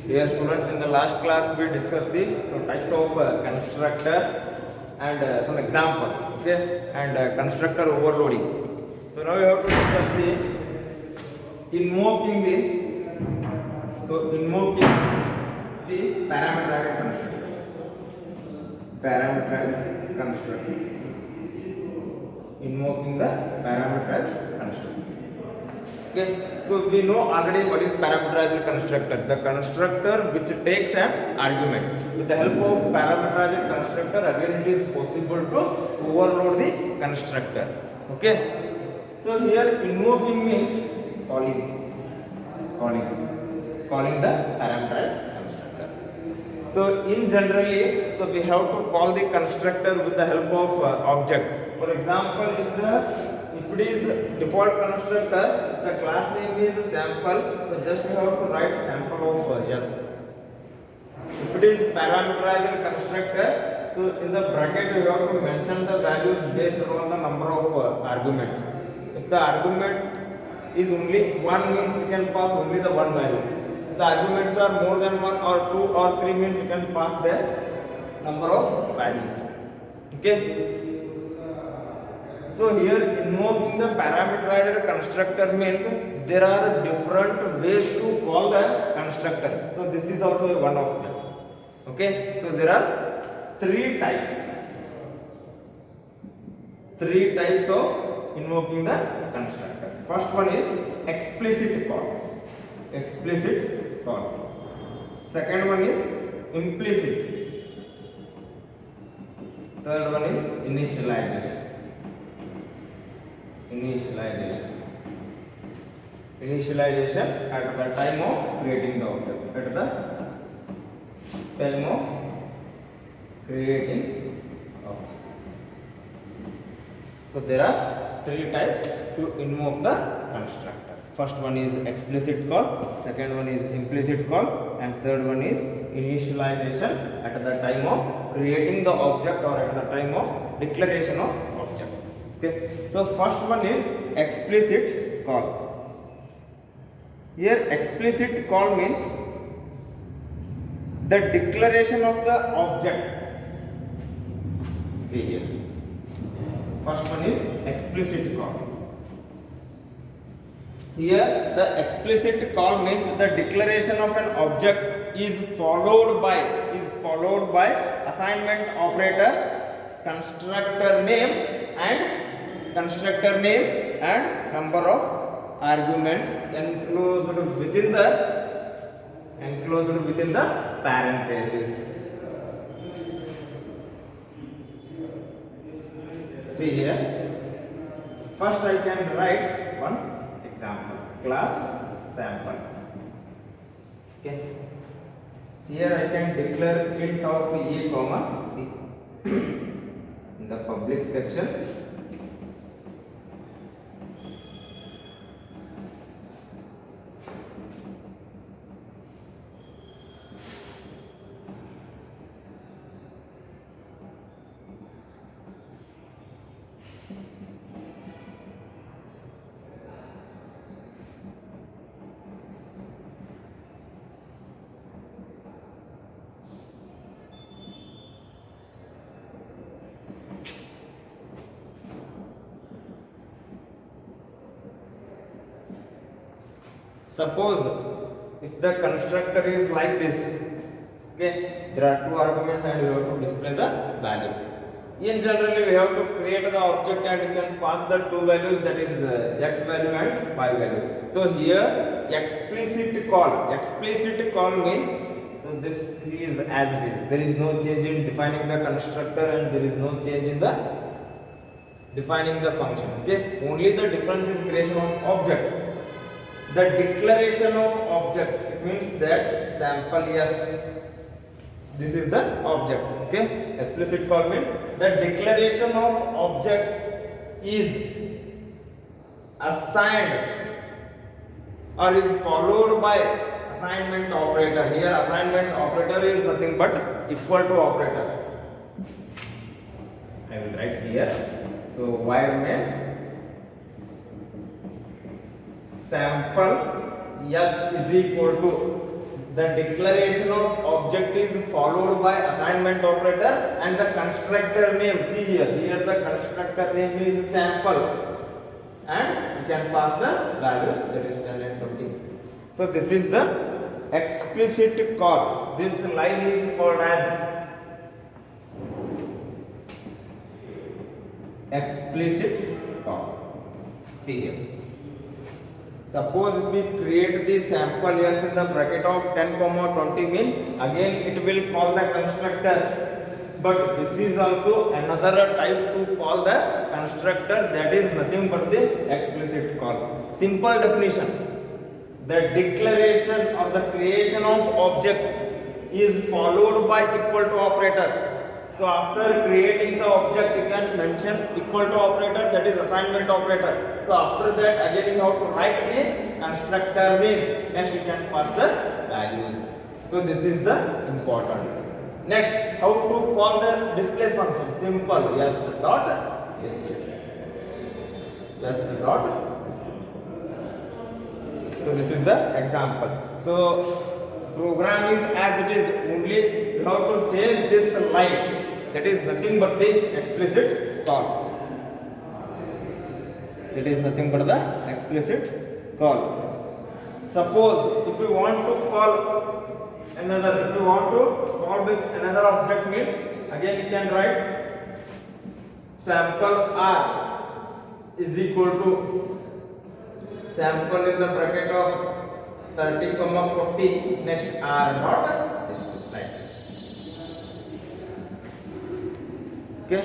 Dear students, in the last class we discussed the types of constructor and some examples, okay, and constructor overloading. So now we have to discuss the invoking the parameterized constructor. Parameterized constructor. Invoking the parameterized constructor. Okay, so we know already what is parameterized constructor. The constructor which takes an argument. With the help of parameterized constructor, again it is possible to overload the constructor. Okay, so here invoking means calling the parameterized constructor. So in generally, so we have to call the constructor with the help of object. For example, if it is default constructor, the class name is sample, so just we have to write sample of s. If it is parameterized constructor, so in the bracket you have to mention the values based on the number of arguments. If the argument is only one, means we can pass only the one value. If the arguments are more than one or two or three, means we can pass the number of values. Okay. So here invoking the parameterized constructor means there are different ways to call the constructor. So this is also one of them. Okay. So there are three types of invoking the constructor. First one is explicit call. Second one is implicit. Third one is initialization at the time of creating the object. So there are three types to invoke the constructor. First one is explicit call, second one is implicit call, and third one is initialization at the time of creating the object or at the time of declaration of object. Okay. So first one is explicit call. Here explicit call means the declaration of the object. See here. First one is explicit call. Here the explicit call means the declaration of an object is followed by assignment operator, constructor name and number of arguments enclosed within the parenthesis. See here. First I can write one example. Class sample. Okay. Here I can declare int of a comma b in the public section. Suppose if the constructor is like this, okay, there are two arguments and we have to display the values. In generally, we have to create the object and we can pass the two values, that is x value and y value. So here explicit call means, so this is as it is. There is no change in defining the constructor and there is no change in the defining the function. Okay, only the difference is creation of object. The declaration of object, it means that sample yes, this is the object. Okay, explicit call means the declaration of object is assigned or is followed by assignment operator. Here assignment operator is nothing but equal to operator. I will write here. So while main sample s is equal to the declaration of object is followed by assignment operator and the constructor name. See here the constructor name is sample, and you can pass the values, that is 10 and 20. So this is the explicit call. This line is called as explicit call. See here. Suppose if we create the sample s in the bracket of 10 comma 20 means again it will call the constructor, but this is also another type to call the constructor, that is nothing but the explicit call. Simple definition: the declaration or the creation of object is followed by equal to operator. So after creating the object you can mention equal to operator, that is assignment operator. So after that again you have to write the constructor name, next you can pass the values. So this is the important. Next, how to call the display function? Simple, yes dot display. Yes dot display. So this is the example. So program is as it is, only you have to change this line, that is nothing but the explicit call. That is nothing but the explicit call. Suppose if you want to call another, if you want to call with another object means again you can write sample r is equal to sample in the bracket of 30 comma 40, next r dot display, like this. Okay,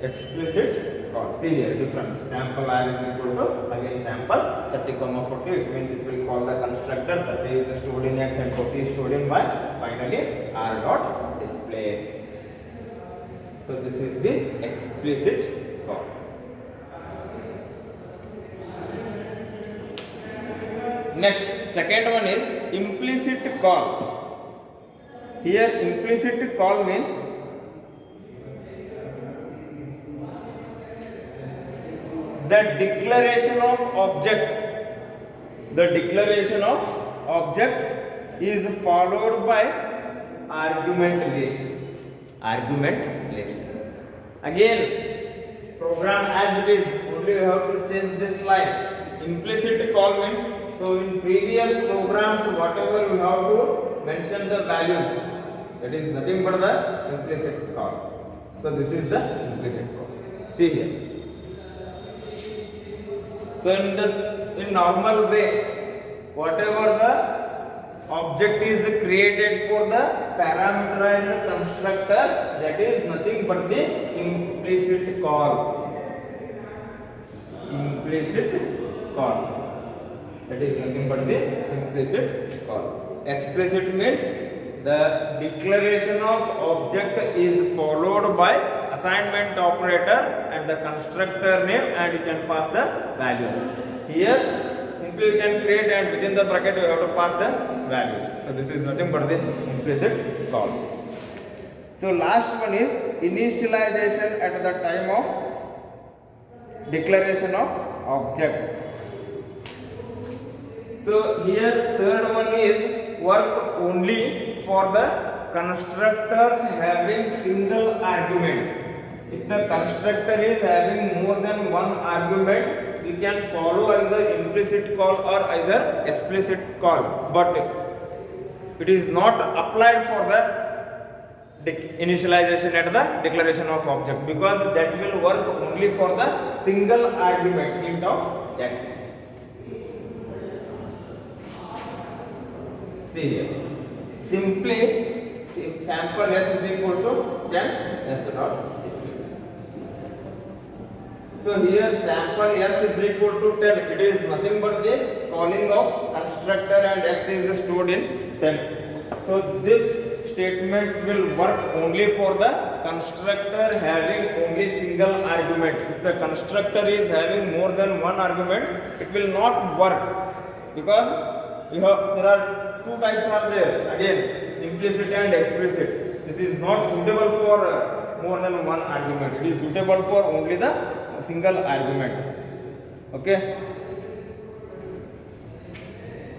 explicit call. See here difference. Sample r is equal to again sample 30 comma 40. It means it will call the constructor, that is stored in x and 40 is stored in y. Finally r dot display. So this is the explicit call. Next, second one is implicit call. Here implicit call means the declaration of object. The declaration of object is followed by argument list. Argument list. Again, program as it is, only you have to change this line. Implicit call means, so in previous programs whatever you have to mention the values, that is nothing but the implicit call. So this is the implicit call. See here. So in normal way, whatever the object is created for the parameterized constructor, that is nothing but the implicit call. Implicit call. That is nothing but the implicit call. Explicit means the declaration of object is followed by assignment operator and the constructor name, and you can pass the values. Here simply you can create and within the bracket you have to pass the values. So this is nothing but the implicit call. So last one is initialization at the time of declaration of object. So here third one is work only for the constructors having single argument. If the constructor is having more than one argument, you can follow either implicit call or either explicit call, but it is not applied for the initialization at the declaration of object, because that will work only for the single argument int of x. See here, simply sample s is equal to 10 s dot display. So here sample s is equal to 10. It is nothing but the calling of constructor and x is stored in 10. So this statement will work only for the constructor having only single argument. If the constructor is having more than one argument, it will not work, because there are two types are there, again implicit and explicit. This is not suitable for more than one argument. It is suitable for only the single argument. Okay.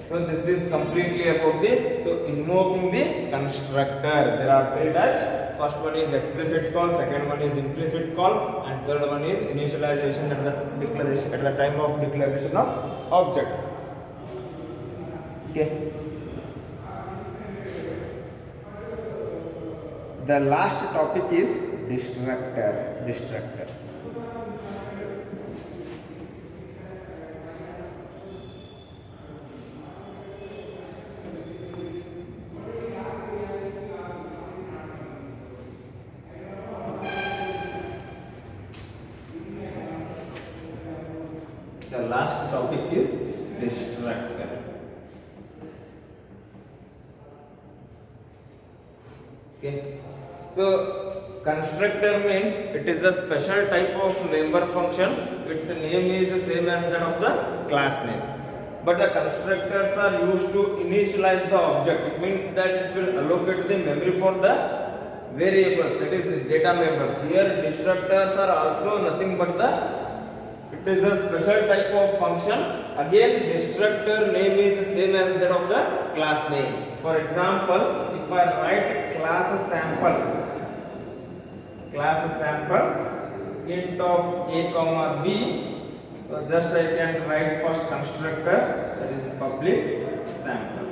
So this is completely about the invoking the constructor. There are three types. First one is explicit call, second one is implicit call, and third one is initialization at the declaration at the time of declaration of object. Okay. The last topic is destructor. The last topic is destructor. Okay. So constructor means it is a special type of member function. Its name is the same as that of the class name. But the constructors are used to initialize the object. It means that it will allocate the memory for the variables, that is the data members. Here destructors are also nothing but it is a special type of function. Again, destructor name is the same as that of the class name. For example, if I write class sample int of a comma b, so just I can write first constructor, that is public sample.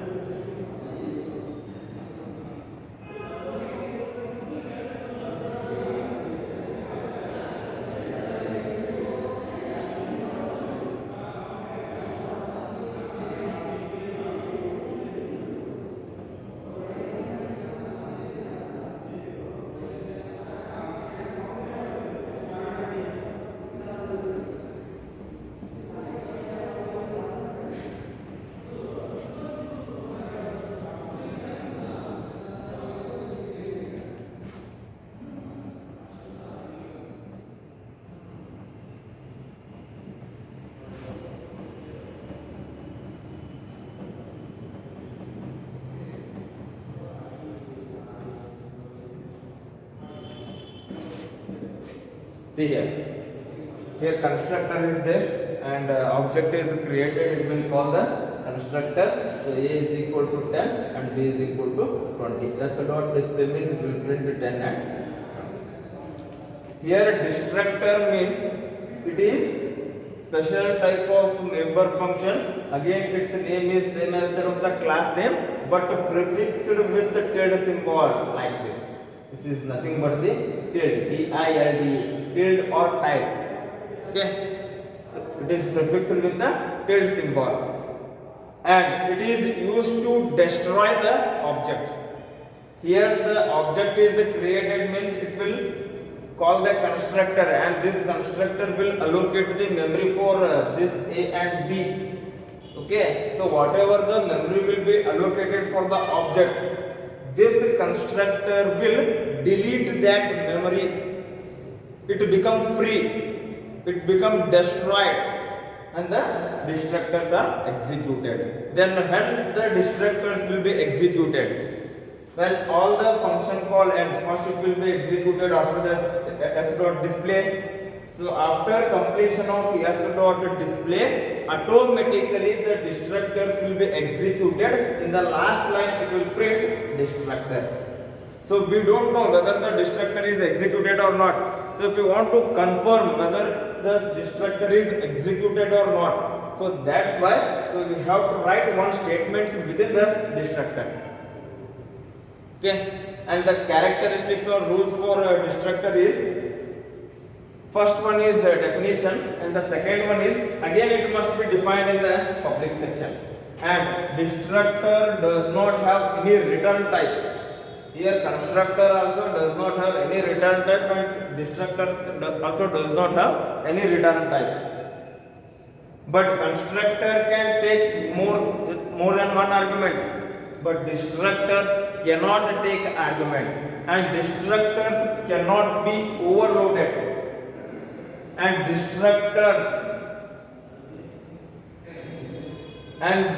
See here constructor is there and object is created, it will call the constructor. So a is equal to 10 and b is equal to 20. S dot display means it will print 10 and 20. Here destructor means it is special type of member function. Again its name is same as that of the class name, but prefixed with the tilde symbol like this. This is nothing but the tilde, tilde, tilde or type. Okay, so it is prefixed with the tilde symbol, and it is used to destroy the object. Here the object is created means it will call the constructor, and this constructor will allocate the memory for this a and b. Okay, so whatever the memory will be allocated for the object, this constructor will delete that memory. It become free, it become destroyed, and the destructors are executed. Then when the destructors will be executed, when all the function call ends, first it will be executed after the s dot display. So after completion of s dot display, automatically the destructors will be executed. In the last line it will print destructor. So we don't know whether the destructor is executed or not. So if you want to confirm whether the destructor is executed or not, so that's why we have to write one statement within the destructor. Okay, and the characteristics or rules for destructor is, first one is definition, and the second one is again it must be defined in the public section. And destructor does not have any return type. Here constructor also does not have any return type, and destructor also does not have any return type. But constructor can take more than one argument, but destructors cannot take argument, and destructors cannot be overloaded, and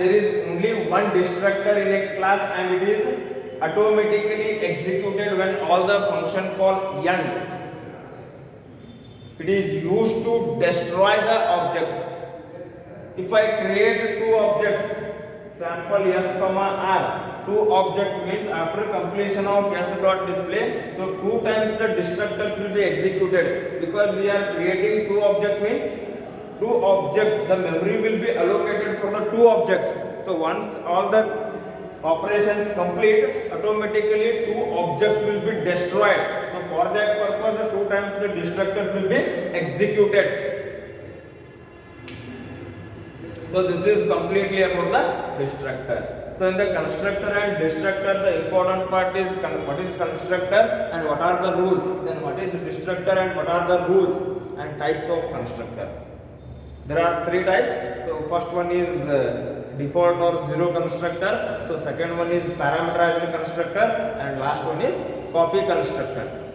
there is only one destructor in a class, and it is automatically executed when all the function call ends. It is used to destroy the objects. If I create two objects, sample s comma r, two object means after completion of s dot display, so two times the destructors will be executed, because we are creating two object means two objects, the memory will be allocated for the two objects. So once all the operations complete, automatically two objects will be destroyed. So for that purpose, two times the destructors will be executed. So this is completely about the destructor. So in the constructor and destructor, the important part is what is constructor and what are the rules. Then what is destructor and what are the rules and types of constructor. There are three types. So first one is default or zero constructor. So second one is parameterized constructor, and last one is copy constructor.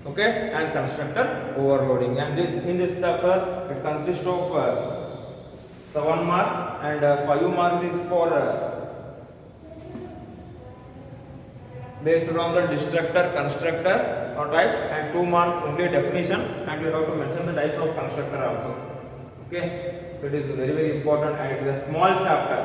Okay, and constructor overloading. And this in this chapter it consists of 7 marks, and 5 marks is for based on the destructor constructor or types, and 2 marks only definition, and you have to mention the types of constructor also. Okay, so it is very important, and it is a small chapter.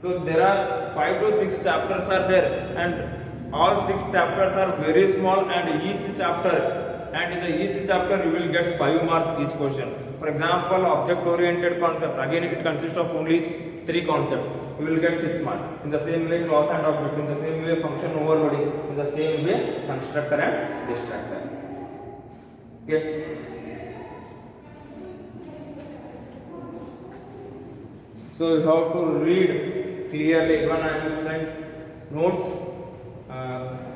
So there are 5 to 6 chapters are there, and all 6 chapters are very small, and each chapter, and in each chapter you will get 5 marks each question. For example, object oriented concept, again it consists of only 3 concepts, you will get 6 marks. In the same way class and object, in the same way function overloading, in the same way constructor and destructor. Okay. So you have to read clearly. Even I will send notes,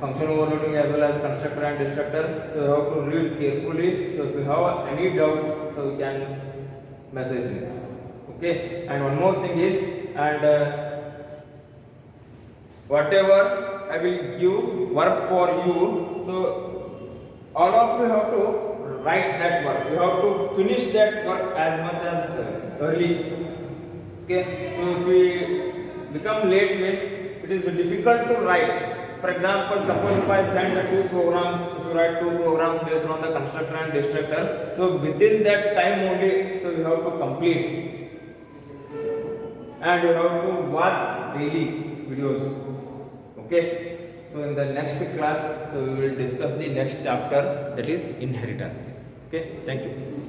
function overloading as well as constructor and destructor. So you have to read carefully. So if you have any doubts, so you can message me. Okay. And one more thing is, and whatever I will give work for you, so all of you have to write that work. You have to finish that work as much as early. Okay, so if we become late means it is difficult to write. For example, suppose if I send 2 programs, if you write 2 programs based on the constructor and destructor, so within that time only, so you have to complete, and you have to watch daily videos. Okay, so in the next class, so we will discuss the next chapter, that is inheritance. Okay, thank you.